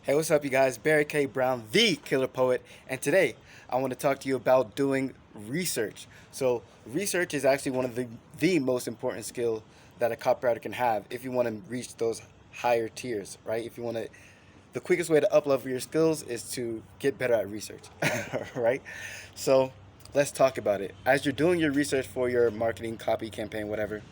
Hey, what's up, you guys? Barry K. Brown, the Killer Poet, and today I want to talk to you about doing research. So, research is actually one of the most important skill that a copywriter can have if you want to reach those higher tiers, right? If you want to, the quickest way to uplevel your skills is to get better at research, right? So, let's talk about it. As you're doing your research for your marketing, copy, campaign, whatever,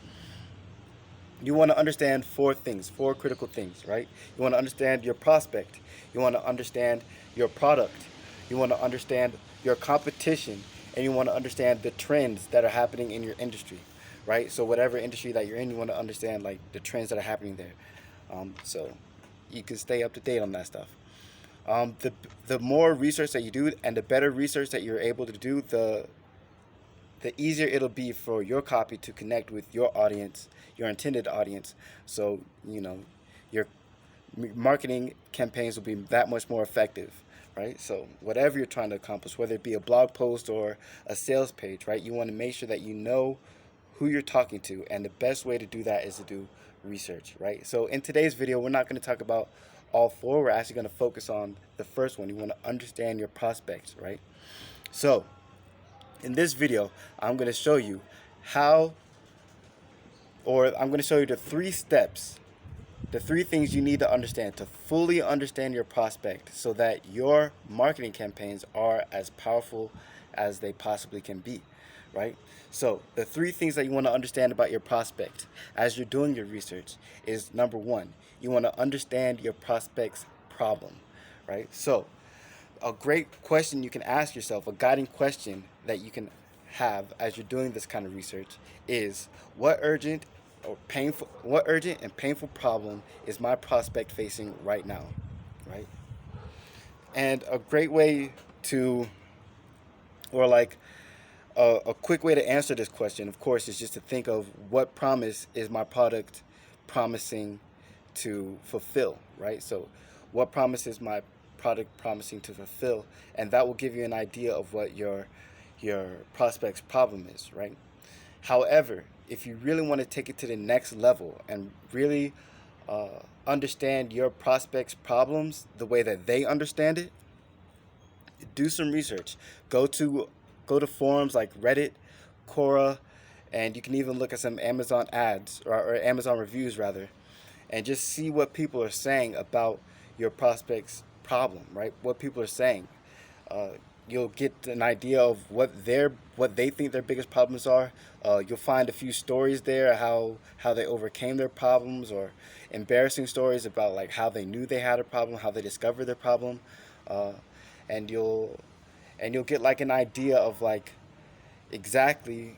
you want to understand four things, four critical things, right? You want to understand your prospect. You want to understand your product. You want to understand your competition. And you want to understand the trends that are happening in your industry, right? So whatever industry that you're in, you want to understand like the trends that are happening there. So you can stay up to date on that stuff. The more research that you do and the better research that you're able to do, the easier it'll be for your copy to connect with your audience, your intended audience. So, your marketing campaigns will be that much more effective, right? So, whatever you're trying to accomplish, whether it be a blog post or a sales page, right? You want to make sure that you know who you're talking to, and the best way to do that is to do research, right? So, in today's video, we're not going to talk about all four. We're actually going to focus on the first one. You want to understand your prospects, right? So, in this video, I'm going to show you how, or I'm going to show you the three steps, the three things you need to understand to fully understand your prospect so that your marketing campaigns are as powerful as they possibly can be, right? So the three things that you want to understand about your prospect as you're doing your research is number one, you want to understand your prospect's problem, right? So a great question you can ask yourself, a guiding question that you can have as you're doing this kind of research is what urgent and painful problem is my prospect facing right now, right? And a great way to, or like a quick way to answer this question, of course, is just to think of what promise is my product promising to fulfill, right? So, what promise is my product promising to fulfill, and that will give you an idea of what your prospect's problem is, right? However, if you really want to take it to the next level and really understand your prospect's problems the way that they understand it, do some research. Go to go to forums like Reddit, Quora, and you can even look at some Amazon ads or Amazon reviews rather, and just see what people are saying about your prospect's problem. Right? What people are saying. Uh, you'll get an idea of what they think their biggest problems are. You'll find a few stories there how they overcame their problems, or embarrassing stories about like how they knew they had a problem, how they discovered their problem, uh, and you'll get like an idea of like exactly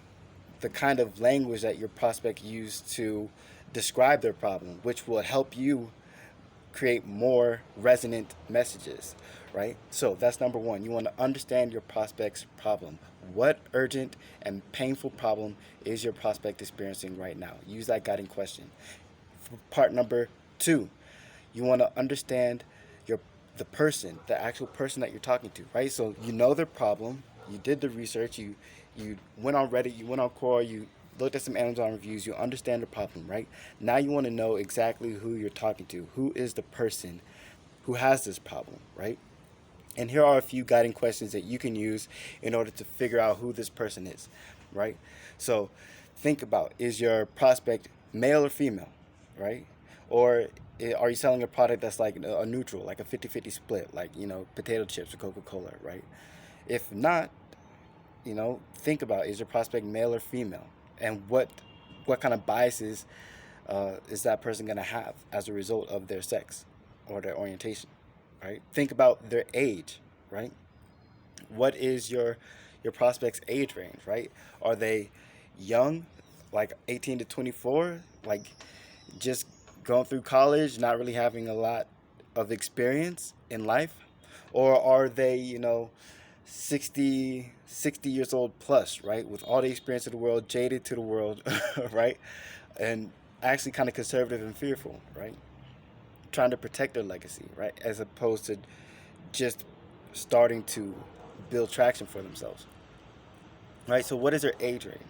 the kind of language that your prospect used to describe their problem, which will help you create more resonant messages, right? So that's number one. You want to understand your prospect's problem. What urgent and painful problem is your prospect experiencing right now? Use that guiding question. Part number two, you want to understand your the person, the actual person that you're talking to, right? So you know their problem, you did the research, you went on Reddit, you went on Quora, you looked at some Amazon reviews, you understand the problem, right? Now you want to know exactly who you're talking to. Who is the person who has this problem, right? And here are a few guiding questions that you can use in order to figure out who this person is, right? So think about, is your prospect male or female, right? Or are you selling a product that's like a neutral, like a 50-50 split, like, potato chips or Coca-Cola, right? If not, think about, is your prospect male or female? And what kind of biases is that person going to have as a result of their sex or their orientation, right? Think about their age, right? What is your prospect's age range, right? Are they young, like 18 to 24, like just going through college, not really having a lot of experience in life? Or are they, 60 years old plus, right? With all the experience of the world, jaded to the world, right? And actually kind of conservative and fearful, right? Trying to protect their legacy, right? As opposed to just starting to build traction for themselves, right? So, what is their age range?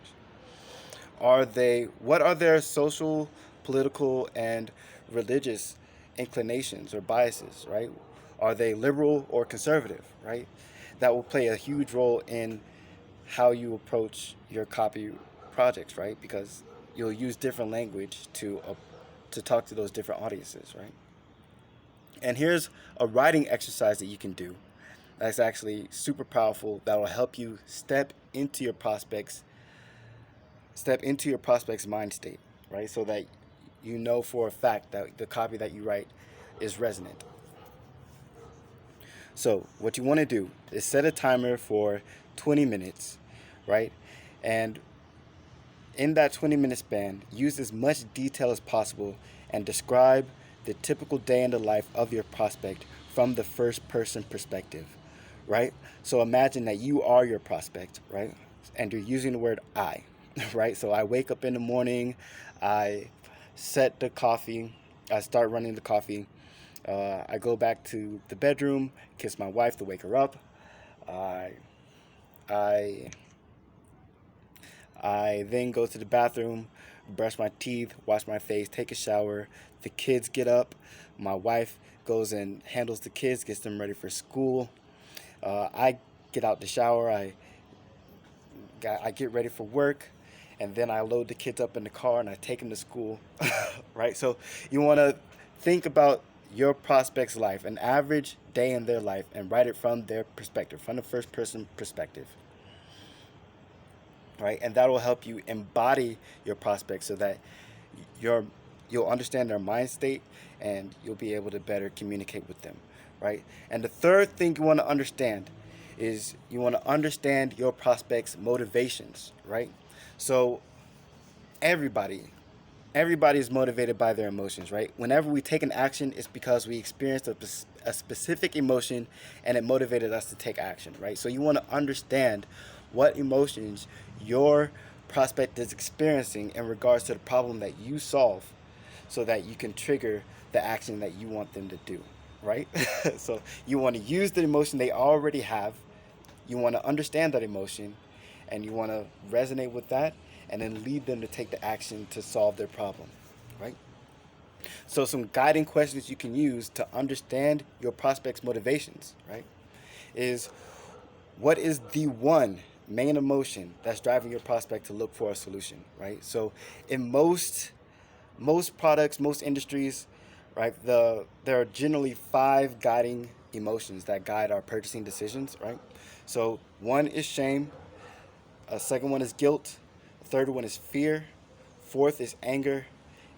What are their social, political, and religious inclinations or biases, right? Are they liberal or conservative, right? That will play a huge role in how you approach your copy projects, right? Because you'll use different language to talk to those different audiences, right? And here's a writing exercise that you can do that's actually super powerful that will help you step into your prospect's mind state, right? So that you know for a fact that the copy that you write is resonant. So what you want to do is set a timer for 20 minutes, right? And in that 20-minute span, use as much detail as possible and describe the typical day in the life of your prospect from the first person perspective, right? So imagine that you are your prospect, right? And you're using the word I, right? So I wake up in the morning, I set the coffee, I start running the coffee. I go back to the bedroom, kiss my wife to wake her up. I, I, I then go to the bathroom, brush my teeth, wash my face, take a shower. The kids get up. My wife goes and handles the kids, gets them ready for school. I get out the shower. I get ready for work, and then I load the kids up in the car and I take them to school. Right? So you want to think about your prospect's life, an average day in their life, and write it from their perspective, from the first person perspective. Right? And that will help you embody your prospects so that you'll understand their mind state and you'll be able to better communicate with them. Right? And the third thing you want to understand is you want to understand your prospects' motivations, right? So everybody everybody is motivated by their emotions, right? Whenever we take an action, it's because we experienced a specific emotion and it motivated us to take action, right? So you want to understand what emotions your prospect is experiencing in regards to the problem that you solve so that you can trigger the action that you want them to do, right? So you want to use the emotion they already have, you want to understand that emotion, and you want to resonate with that and then lead them to take the action to solve their problem, right? So some guiding questions you can use to understand your prospect's motivations, right, is what is the one main emotion that's driving your prospect to look for a solution, right? So in most products, most industries, right, there are generally 5 guiding emotions that guide our purchasing decisions, right? So one is shame, a second one is guilt, the third one is fear, fourth is anger,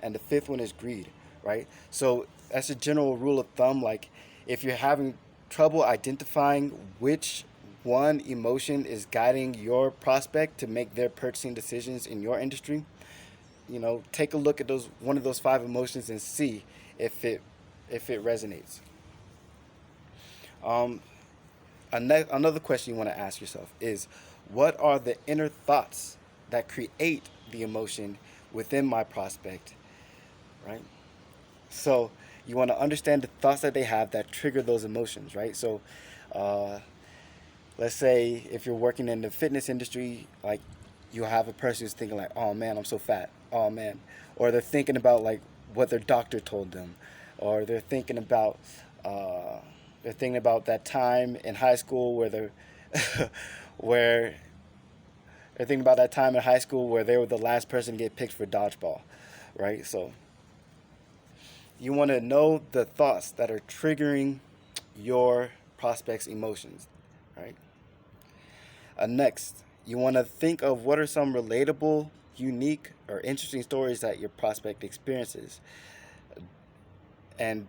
and the fifth one is greed, right? So that's a general rule of thumb. Like if you're having trouble identifying which one emotion is guiding your prospect to make their purchasing decisions in your industry, take a look at one of those 5 emotions and see if it resonates. Um, Another question you want to ask yourself is, what are the inner thoughts that create the emotion within my prospect, right? So you want to understand the thoughts that they have that trigger those emotions, right? So let's say if you're working in the fitness industry, like you have a person who's thinking like, oh man, I'm so fat, oh man. Or they're thinking about like what their doctor told them, or they're thinking about that time in high school where where they're thinking about that time in high school where they were the last person to get picked for dodgeball, right? So you want to know the thoughts that are triggering your prospect's emotions, right? Next, you want to think of what are some relatable, unique, or interesting stories that your prospect experiences. And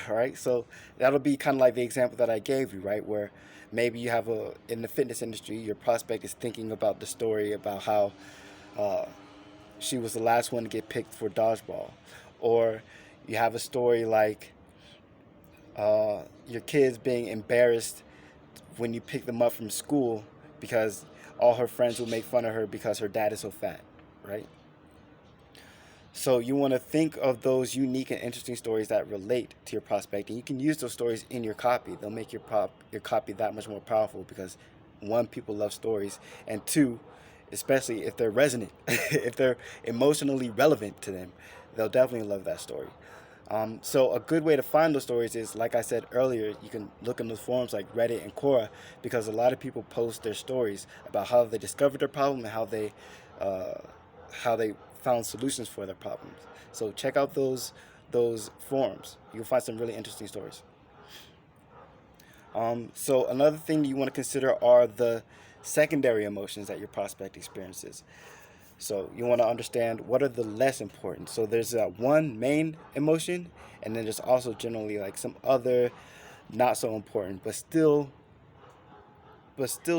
all right, so that'll be kind of like the example that I gave you, right? Where maybe you have in the fitness industry, your prospect is thinking about the story about how she was the last one to get picked for dodgeball. Or you have a story like your kids being embarrassed when you pick them up from school because all her friends will make fun of her because her dad is so fat, right? So you want to think of those unique and interesting stories that relate to your prospect, and you can use those stories in your copy. They'll make your copy that much more powerful because 1, people love stories, and 2, especially if they're resonant, if they're emotionally relevant to them, they'll definitely love that story. So a good way to find those stories is, like I said earlier, you can look in those forums like Reddit and Quora, because a lot of people post their stories about how they discovered their problem and uh, how they found solutions for their problems. So check out those forums. You'll find some really interesting stories. So another thing you want to consider are the secondary emotions that your prospect experiences. So you want to understand what are the less important. So there's one main emotion, and then there's also generally like some other not so important, but still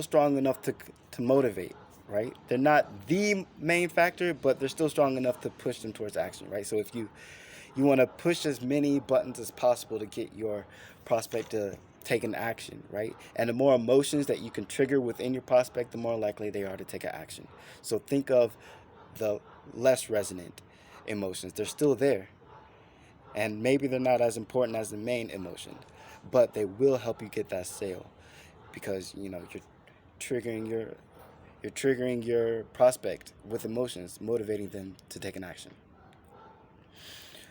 strong enough to motivate. Right? They're not the main factor, but they're still strong enough to push them towards action. Right? So if you want to push as many buttons as possible to get your prospect to take an action, right? And the more emotions that you can trigger within your prospect, the more likely they are to take an action. So think of the less resonant emotions. They're still there, and maybe they're not as important as the main emotion, but they will help you get that sale, because you're triggering your prospect with emotions, motivating them to take an action.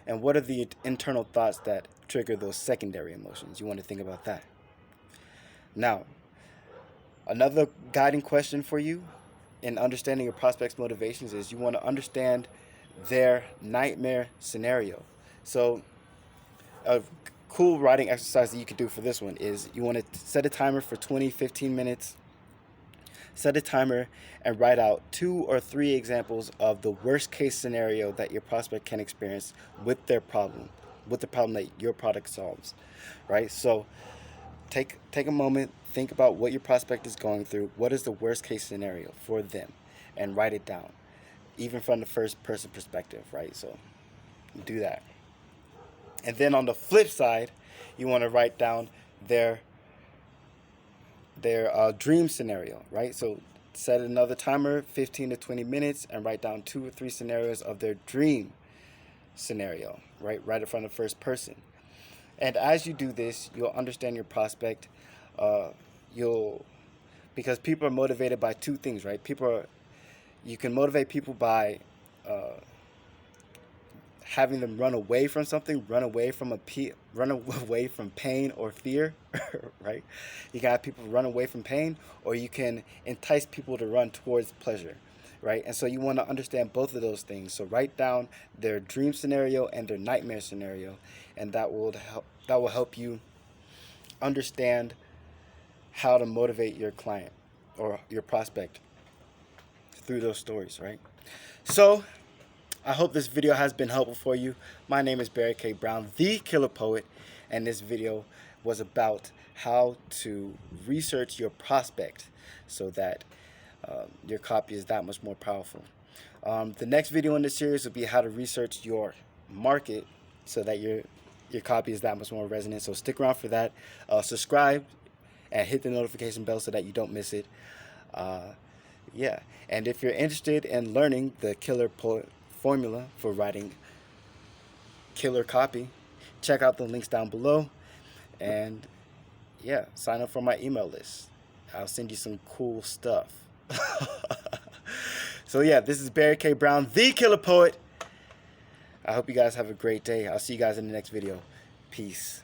And what are the internal thoughts that trigger those secondary emotions? You want to think about that. Now, another guiding question for you in understanding your prospect's motivations is you want to understand their nightmare scenario. So, a cool writing exercise that you could do for this one is you want to set a timer for 20, 15 minutes. Set a timer and write out 2 or 3 examples of the worst case scenario that your prospect can experience with their problem, with the problem that your product solves, right? So take a moment, think about what your prospect is going through. What is the worst case scenario for them, and write it down, even from the first person perspective, right? So do that. And then on the flip side, you want to write down their dream scenario, right? So set another timer, 15 to 20 minutes, and write down 2 or 3 scenarios of their dream scenario, right? Right in front of first person. And as you do this, you'll understand your prospect. You'll Because people are motivated by 2 things, right? You can motivate people by having them run away from something, run away from pain or fear, right? You can have people run away from pain, or you can entice people to run towards pleasure, right? And so you want to understand both of those things. So write down their dream scenario and their nightmare scenario, and that will help you understand how to motivate your client or your prospect through those stories, right? So I hope this video has been helpful for you. My name is Barry K. Brown, the Killer Poet, and this video was about how to research your prospect so that your copy is that much more powerful. The next video in this series will be how to research your market so that your copy is that much more resonant. So stick around for that. Subscribe and hit the notification bell so that you don't miss it. Yeah, and if you're interested in learning the Killer Poet formula for writing killer copy, check out the links down below, and yeah, sign up for my email list. I'll send you some cool stuff. So yeah, this is Barry K. Brown, the Killer Poet. I hope you guys have a great day. I'll see you guys in the next video. Peace.